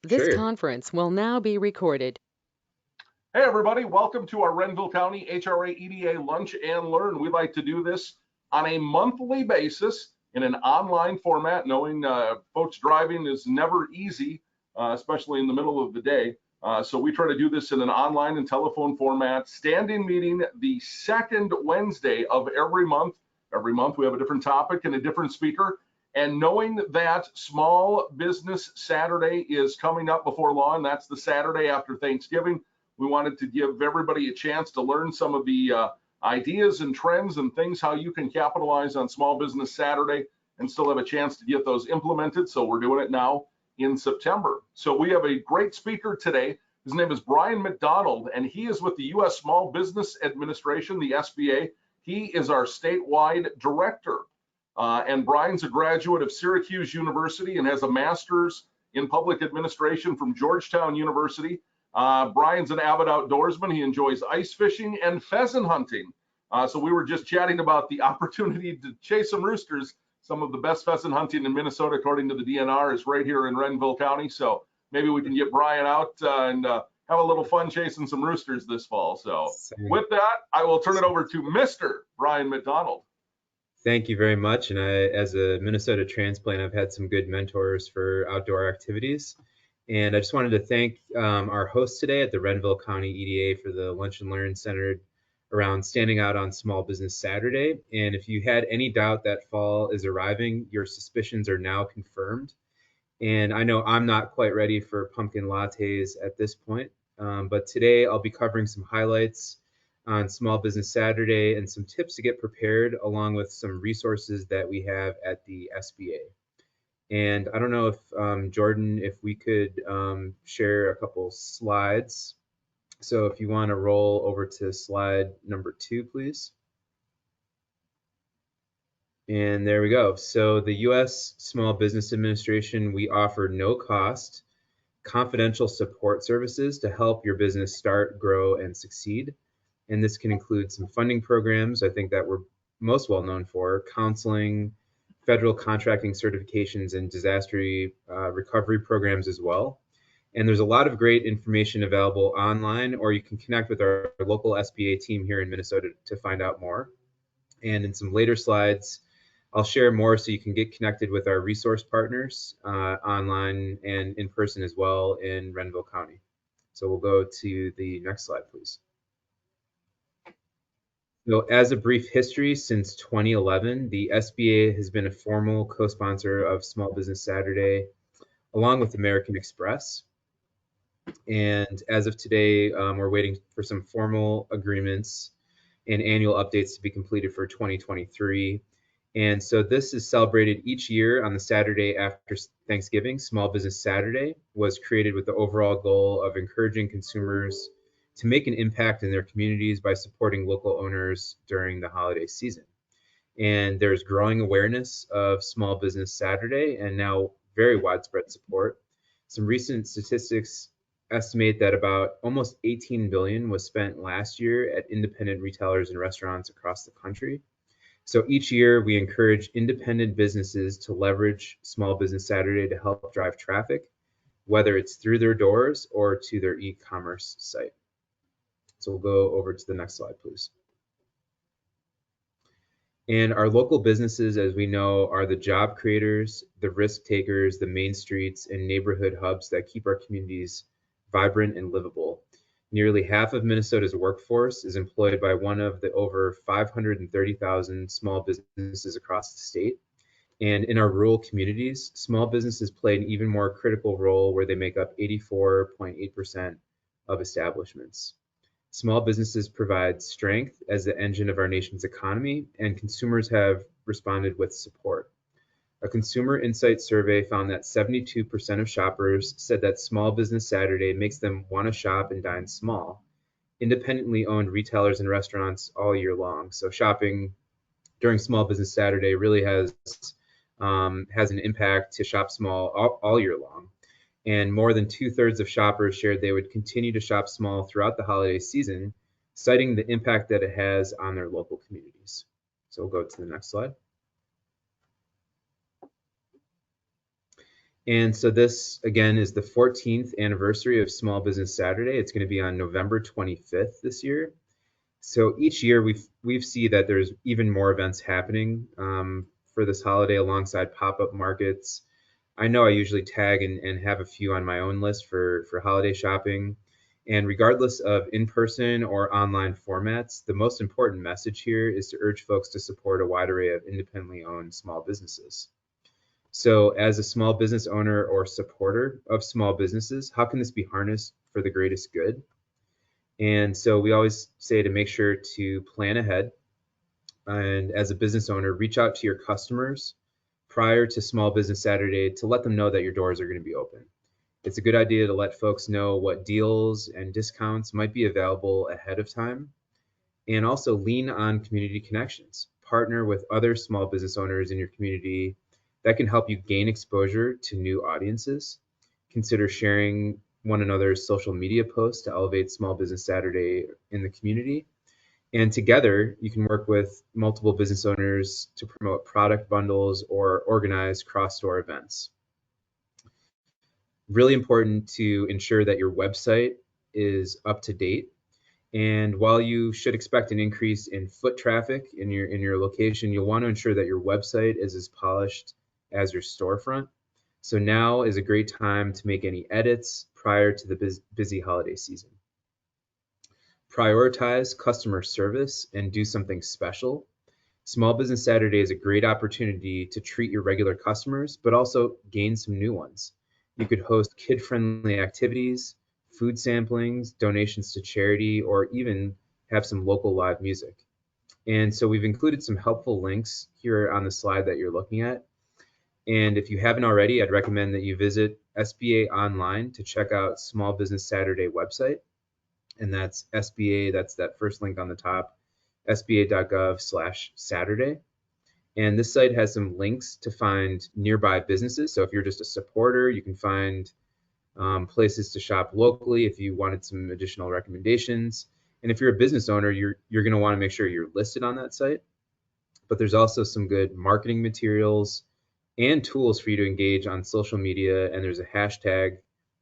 This Sure. conference will now be recorded. Hey, everybody, welcome to our Renville County HRA EDA Lunch and Learn. We like to do this on a monthly basis in an online format, knowing folks driving is never easy, especially in the middle of the day. So we try to do this in an online and telephone format, standing meeting the second Wednesday of every month. Every month we have a different topic and a different speaker. And knowing that Small Business Saturday is coming up before long, that's the Saturday after Thanksgiving. We wanted to give everybody a chance to learn some of the ideas and trends and things, how you can capitalize on Small Business Saturday and still have a chance to get those implemented. So we're doing it now in September. So we have a great speaker today. His name is Brian McDonald, and he is with the U.S. Small Business Administration, the SBA. He is our statewide director. And Brian's a graduate of Syracuse University and has a master's in public administration from Georgetown University. Brian's an avid outdoorsman. He enjoys ice fishing and pheasant hunting. So we were just chatting about the opportunity to chase some roosters. Some of the best pheasant hunting in Minnesota, according to the DNR, is right here in Renville County. So maybe we can get Brian out and have a little fun chasing some roosters this fall. So Sound- with that, I will turn it over to Mr. Brian McDonald. Thank you very much. And as a Minnesota transplant, I've had some good mentors for outdoor activities. And I just wanted to thank our host today at the Renville County EDA for the Lunch and Learn centered around standing out on Small Business Saturday. And if you had any doubt that fall is arriving, your suspicions are now confirmed. And I know I'm not quite ready for pumpkin lattes at this point, but today I'll be covering some highlights on Small Business Saturday and some tips to get prepared, along with some resources that we have at the SBA. And I don't know if Jordan, if we could share a couple slides. So if you want to roll over to slide number 2, please. And there we go. So the U.S. Small Business Administration, we offer no cost, confidential support services to help your business start, grow, and succeed. And this can include some funding programs, I think that we're most well known for, counseling, federal contracting certifications, and disaster recovery programs as well. And there's a lot of great information available online, or you can connect with our local SBA team here in Minnesota to find out more. And in some later slides, I'll share more so you can get connected with our resource partners online and in person as well in Renville County. So we'll go to the next slide, please. So as a brief history, since 2011, the SBA has been a formal co-sponsor of Small Business Saturday, along with American Express. And as of today, we're waiting for some formal agreements and annual updates to be completed for 2023. And so this is celebrated each year on the Saturday after Thanksgiving. Small Business Saturday was created with the overall goal of encouraging consumers to make an impact in their communities by supporting local owners during the holiday season. And there's growing awareness of Small Business Saturday and now very widespread support. Some recent statistics estimate that about almost 18 billion was spent last year at independent retailers and restaurants across the country. So each year we encourage independent businesses to leverage Small Business Saturday to help drive traffic, whether it's through their doors or to their e-commerce site. So we'll go over to the next slide, please. And our local businesses, as we know, are the job creators, the risk takers, the main streets, and neighborhood hubs that keep our communities vibrant and livable. Nearly half of Minnesota's workforce is employed by one of the over 530,000 small businesses across the state. And in our rural communities, small businesses play an even more critical role where they make up 84.8% of establishments. Small businesses provide strength as the engine of our nation's economy, and consumers have responded with support. A consumer insight survey found that 72% of shoppers said that Small Business Saturday makes them want to shop and dine small. Independently owned retailers and restaurants all year long. So shopping during Small Business Saturday really has an impact to shop small all year long. And more than 2/3 of shoppers shared they would continue to shop small throughout the holiday season, citing the impact that it has on their local communities. So we'll go to the next slide. And so this, again, is the 14th anniversary of Small Business Saturday. It's going to be on November 25th this year. So each year we see that there's even more events happening for this holiday alongside pop-up markets. I know I usually tag and have a few on my own list for holiday shopping. And regardless of in-person or online formats, the most important message here is to urge folks to support a wide array of independently owned small businesses. So as a small business owner or supporter of small businesses, how can this be harnessed for the greatest good? And so we always say to make sure to plan ahead. And as a business owner, reach out to your customers prior to Small Business Saturday to let them know that your doors are going to be open. It's a good idea to let folks know what deals and discounts might be available ahead of time. And also lean on community connections. Partner with other small business owners in your community that can help you gain exposure to new audiences. Consider sharing one another's social media posts to elevate Small Business Saturday in the community. And together, you can work with multiple business owners to promote product bundles or organize cross-store events. Really important to ensure that your website is up to date. And while you should expect an increase in foot traffic in your location, you'll want to ensure that your website is as polished as your storefront. So now is a great time to make any edits prior to the busy holiday season. Prioritize customer service and do something special. Small Business Saturday is a great opportunity to treat your regular customers, but also gain some new ones. You could host kid-friendly activities, food samplings, donations to charity, or even have some local live music. And so we've included some helpful links here on the slide that you're looking at. And if you haven't already, I'd recommend that you visit SBA Online to check out Small Business Saturday website. And that's SBA, that's that first link on the top, sba.gov/Saturday. And this site has some links to find nearby businesses. So if you're just a supporter, you can find places to shop locally if you wanted some additional recommendations. And if you're a business owner, you're going to want to make sure you're listed on that site. But there's also some good marketing materials and tools for you to engage on social media. And there's a hashtag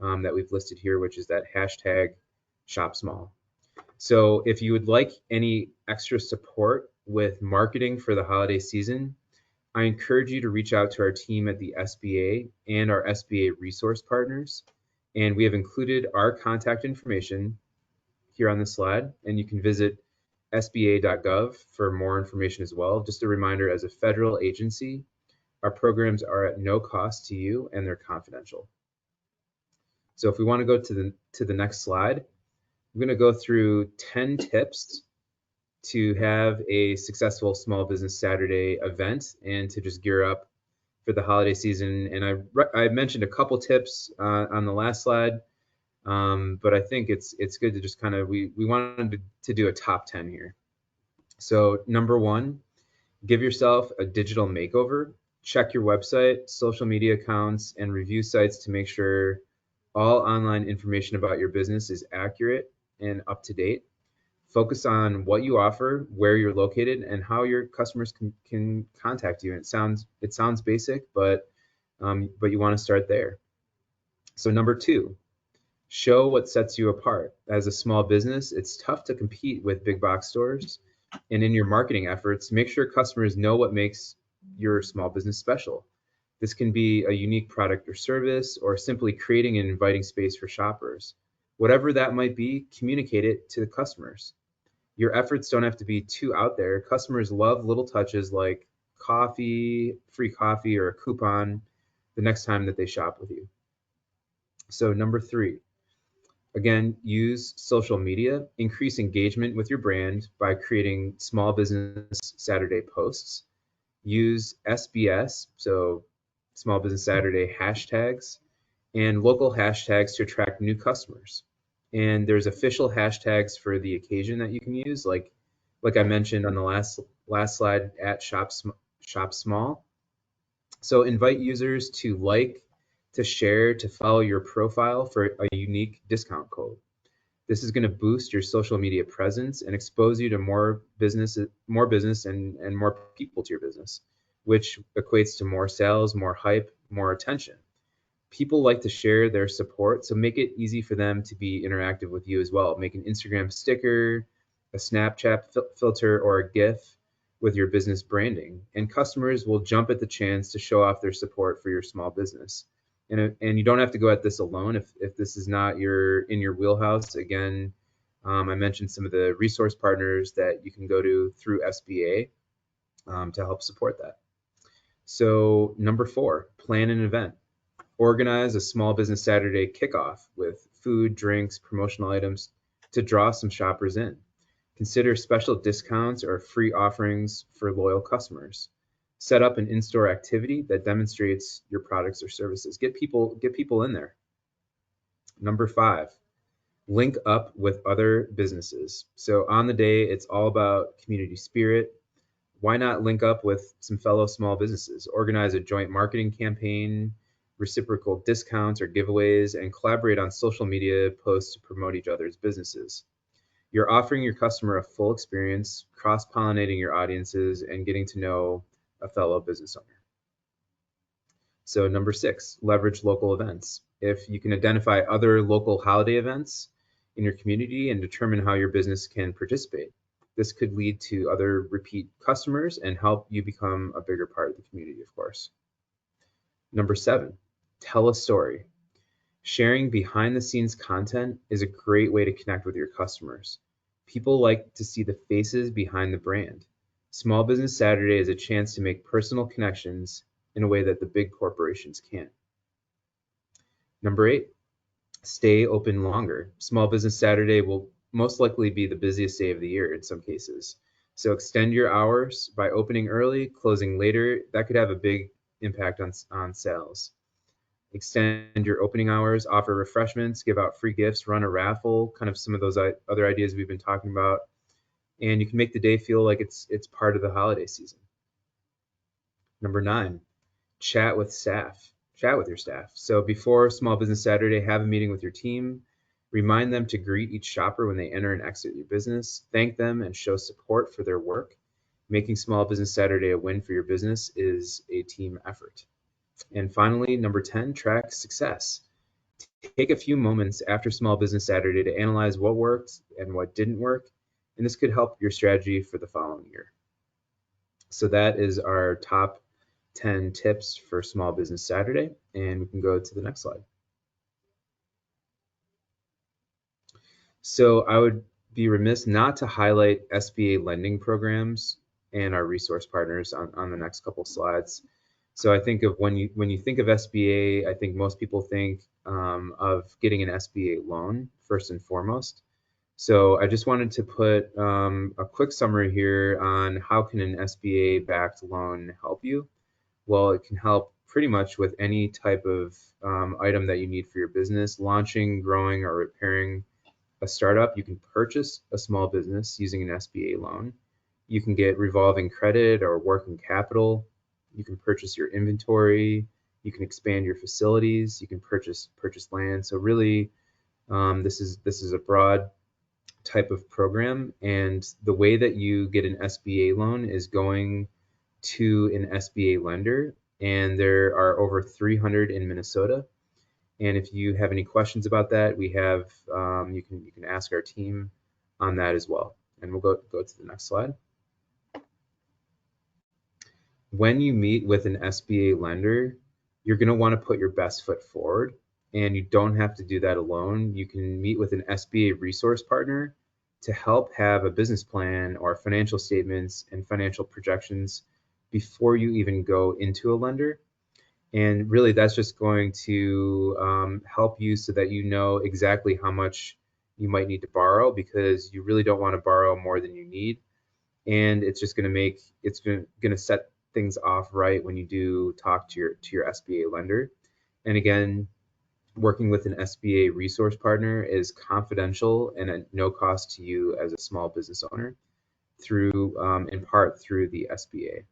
that we've listed here, which is that hashtag Shop Small. So if you would like any extra support with marketing for the holiday season, I encourage you to reach out to our team at the SBA and our SBA resource partners. And we have included our contact information here on the slide, and you can visit sba.gov for more information as well. Just a reminder, as a federal agency, our programs are at no cost to you and they're confidential. So if we want to go to the next slide, I'm going to go through 10 tips to have a successful Small Business Saturday event and to just gear up for the holiday season. And I mentioned a couple tips on the last slide, but I think it's good to just kind of, we wanted to do a top 10 here. So number one, give yourself a digital makeover. Check your website, social media accounts, and review sites to make sure all online information about your business is accurate and up to date. Focus on what you offer, where you're located, and how your customers can contact you. And it sounds basic, but you want to start there. So number two, show what sets you apart. As a small business, it's tough to compete with big box stores. And in your marketing efforts, make sure customers know what makes your small business special. This can be a unique product or service, or simply creating an inviting space for shoppers. Whatever that might be, communicate it to the customers. Your efforts don't have to be too out there. Customers love little touches like coffee, free coffee, or a coupon the next time that they shop with you. So number three, again, use social media. Increase engagement with your brand by creating Small Business Saturday posts. Use SBS, so Small Business Saturday hashtags, and local hashtags to attract new customers. And there's official hashtags for the occasion that you can use, like I mentioned on the last slide, at Shop Small. So invite users to like, to share, to follow your profile for a unique discount code. This is going to boost your social media presence and expose you to more business and more people to your business, which equates to more sales, more hype, more attention. People like to share their support, so make it easy for them to be interactive with you as well. Make an Instagram sticker, a Snapchat filter, or a GIF with your business branding, and customers will jump at the chance to show off their support for your small business. And you don't have to go at this alone if this is not in your wheelhouse. Again, I mentioned some of the resource partners that you can go to through SBA to help support that. So number 4, plan an event. Organize a small business Saturday kickoff with food, drinks, promotional items to draw some shoppers in. Consider special discounts or free offerings for loyal customers. Set up an in-store activity that demonstrates your products or services. Get people in there. Number 5, link up with other businesses. So on the day, it's all about community spirit. Why not link up with some fellow small businesses? Organize a joint marketing campaign, reciprocal discounts or giveaways, and collaborate on social media posts to promote each other's businesses. You're offering your customer a full experience, cross-pollinating your audiences, and getting to know a fellow business owner. So number 6, leverage local events. If you can identify other local holiday events in your community and determine how your business can participate, this could lead to other repeat customers and help you become a bigger part of the community, of course. Number 7, tell a story. Sharing behind the scenes content is a great way to connect with your customers. People like to see the faces behind the brand. Small Business Saturday is a chance to make personal connections in a way that the big corporations can't. Number 8, stay open longer. Small Business Saturday will most likely be the busiest day of the year in some cases. So extend your hours by opening early, closing later. That could have a big impact on sales. Extend your opening hours, offer refreshments, give out free gifts, run a raffle, kind of some of those other ideas we've been talking about. And you can make the day feel like it's part of the holiday season. Number 9, chat with staff. Chat with your staff. So before Small Business Saturday, have a meeting with your team. Remind them to greet each shopper when they enter and exit your business. Thank them and show support for their work. Making Small Business Saturday a win for your business is a team effort. And finally, number 10, track success. Take a few moments after Small Business Saturday to analyze what worked and what didn't work, and this could help your strategy for the following year. So that is our top 10 tips for Small Business Saturday, and we can go to the next slide. So I would be remiss not to highlight SBA lending programs and our resource partners on the next couple slides. So I think of when you think of SBA, I think most people think of getting an SBA loan first and foremost. So I just wanted to put a quick summary here on how can an SBA-backed loan help you. Well, it can help pretty much with any type of item that you need for your business, launching, growing, or repairing a startup. You can purchase a small business using an SBA loan. You can get revolving credit or working capital. You can purchase your inventory. You can expand your facilities. You can purchase land. So really, this is a broad type of program, and the way that you get an SBA loan is going to an SBA lender, and there are over 300 in Minnesota. And if you have any questions about that, we have you can ask our team on that as well. And we'll go to the next slide. When you meet with an SBA lender, you're going to want to put your best foot forward, and you don't have to do that alone. You can meet with an SBA resource partner to help have a business plan or financial statements and financial projections before you even go into a lender. And really, that's just going to help you so that you know exactly how much you might need to borrow, because you really don't want to borrow more than you need. And it's just going to set things off right when you do talk to your SBA lender. And again, working with an SBA resource partner is confidential and at no cost to you as a small business owner, through in part through the SBA.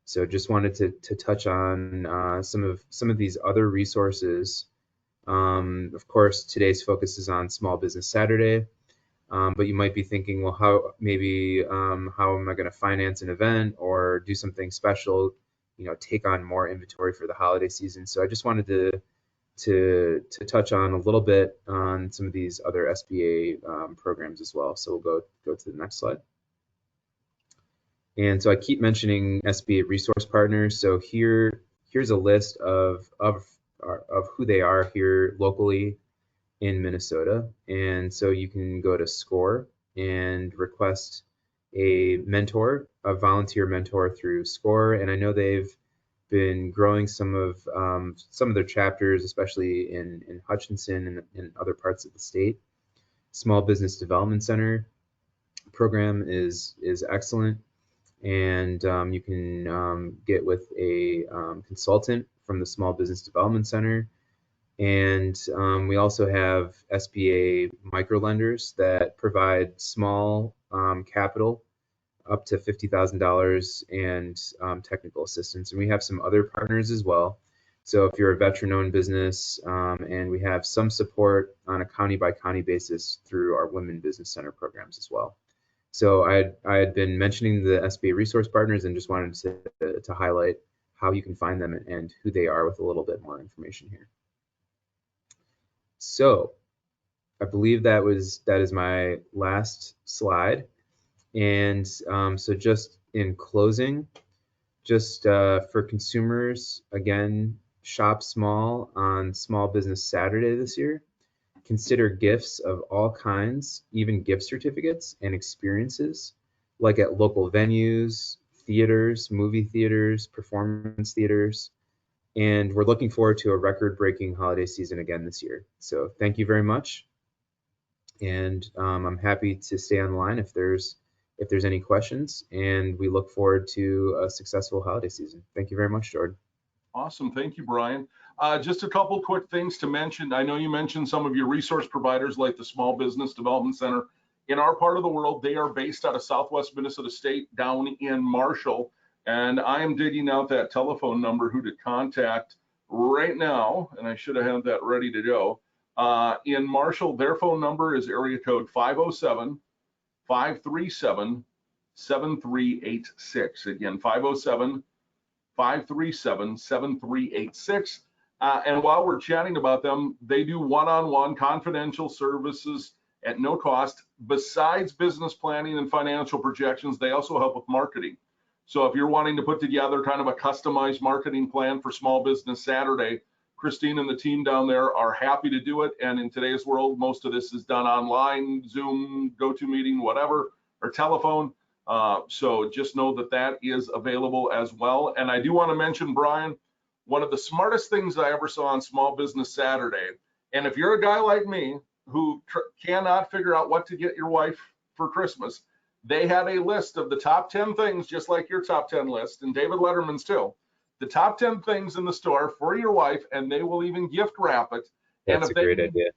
So just wanted to touch on some of these other resources. Of course, today's focus is on Small Business Saturday, but you might be thinking, well, how am I going to finance an event or do something special, take on more inventory for the holiday season? So I just wanted to touch on a little bit on some of these other SBA programs as well. So we'll go to the next slide. And so I keep mentioning SBA resource partners. So here's a list of who they are here locally in Minnesota. And so you can go to SCORE and request a mentor, a volunteer mentor through SCORE. And I know they've been growing some of their chapters, especially in Hutchinson and in other parts of the state. Small Business Development Center program is excellent, and you can get with a consultant from the Small Business Development Center. And we also have SBA microlenders that provide small capital up to $50,000 and technical assistance. And we have some other partners as well. So if you're a veteran-owned business, and we have some support on a county-by-county basis through our Women Business Center programs as well. So I had been mentioning the SBA resource partners and just wanted to highlight how you can find them and who they are with a little bit more information here. So I believe that is my last slide. And so just in closing, just for consumers, again, shop small on Small Business Saturday this year. Consider gifts of all kinds, even gift certificates and experiences, like at local venues, theaters, movie theaters, performance theaters. And we're looking forward to a record-breaking holiday season again this year. So thank you very much. And I'm happy to stay on the line if there's any questions, and we look forward to a successful holiday season. Thank you very much, Jordan. Awesome. Thank you, Brian. Just a couple quick things to mention. I know you mentioned some of your resource providers like the Small Business Development Center. In our part of the world, they are based out of Southwest Minnesota State down in Marshall. And I am digging out that telephone number who to contact right now, and I should have had that ready to go. In Marshall, their phone number is area code 507-537-7386. Again, 507-537-7386. And while we're chatting about them, they do one-on-one confidential services at no cost. Besides business planning and financial projections, they also help with marketing. So if you're wanting to put together kind of a customized marketing plan for Small Business Saturday, Christine and the team down there are happy to do it. And in today's world, most of this is done online, Zoom, GoToMeeting, whatever, or telephone. So just know that that is available as well. And I do want to mention, Brian, one of the smartest things I ever saw on Small Business Saturday, and if you're a guy like me who cannot figure out what to get your wife for Christmas, they had a list of the top 10 things, just like your top 10 list, and David Letterman's too. The top 10 things in the store for your wife, and they will even gift wrap it. That's a great idea.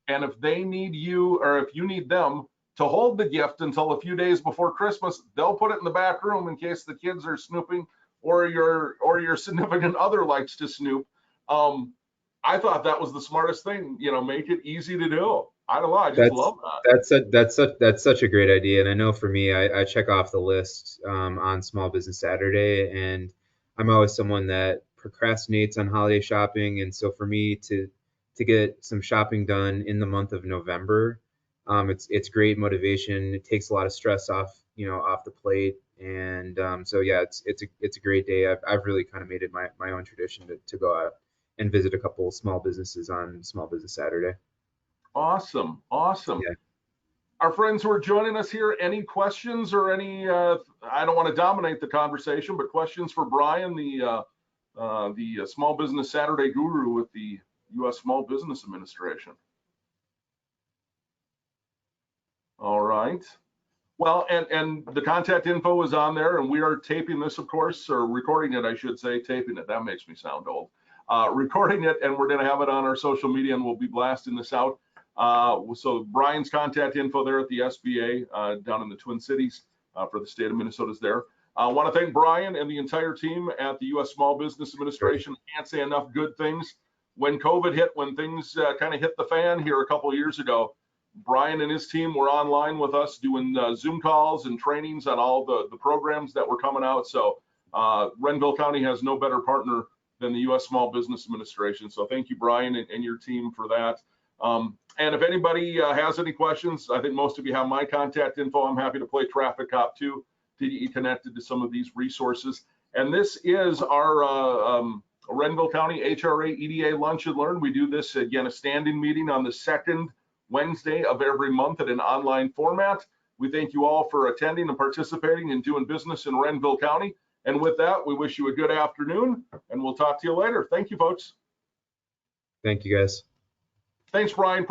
And if they need you, or if you need them to hold the gift until a few days before Christmas, they'll put it in the back room in case the kids are snooping or your significant other likes to snoop. I thought that was the smartest thing, make it easy to do. I don't know, I just love that. That's such a great idea. And I know for me, I check off the list on Small Business Saturday, and I'm always someone that procrastinates on holiday shopping. And so for me to get some shopping done in the month of November, it's great motivation. It takes a lot of stress off the plate. And so yeah, it's a great day. I've really kind of made it my own tradition to go out and visit a couple small businesses on Small Business Saturday. Awesome. Yeah. Our friends who are joining us here, any questions or any, I don't want to dominate the conversation, but questions for Brian, the Small Business Saturday guru with the U.S. Small Business Administration? All right. Well, and the contact info is on there, and we are taping this, of course, or recording it, I should say, taping it. That makes me sound old. Recording it, and we're going to have it on our social media, and we'll be blasting this out. So Brian's contact info there at the SBA down in the Twin Cities for the state of Minnesota is there. I want to thank Brian and the entire team at the U.S. Small Business Administration. Can't say enough good things. When COVID hit, when things kind of hit the fan here a couple of years ago, Brian and his team were online with us doing Zoom calls and trainings on all the programs that were coming out. So Renville County has no better partner than the U.S. Small Business Administration. So thank you, Brian, and your team for that. And if anybody has any questions, I think most of you have my contact info. I'm happy to play traffic cop too to get you connected to some of these resources. And this is our Renville County HRA EDA Lunch and Learn. We do this, again, a standing meeting on the second Wednesday of every month in an online format. We thank you all for attending and participating and doing business in Renville County. And with that, we wish you a good afternoon, and we'll talk to you later. Thank you, folks. Thank you, guys. Thanks, Brian.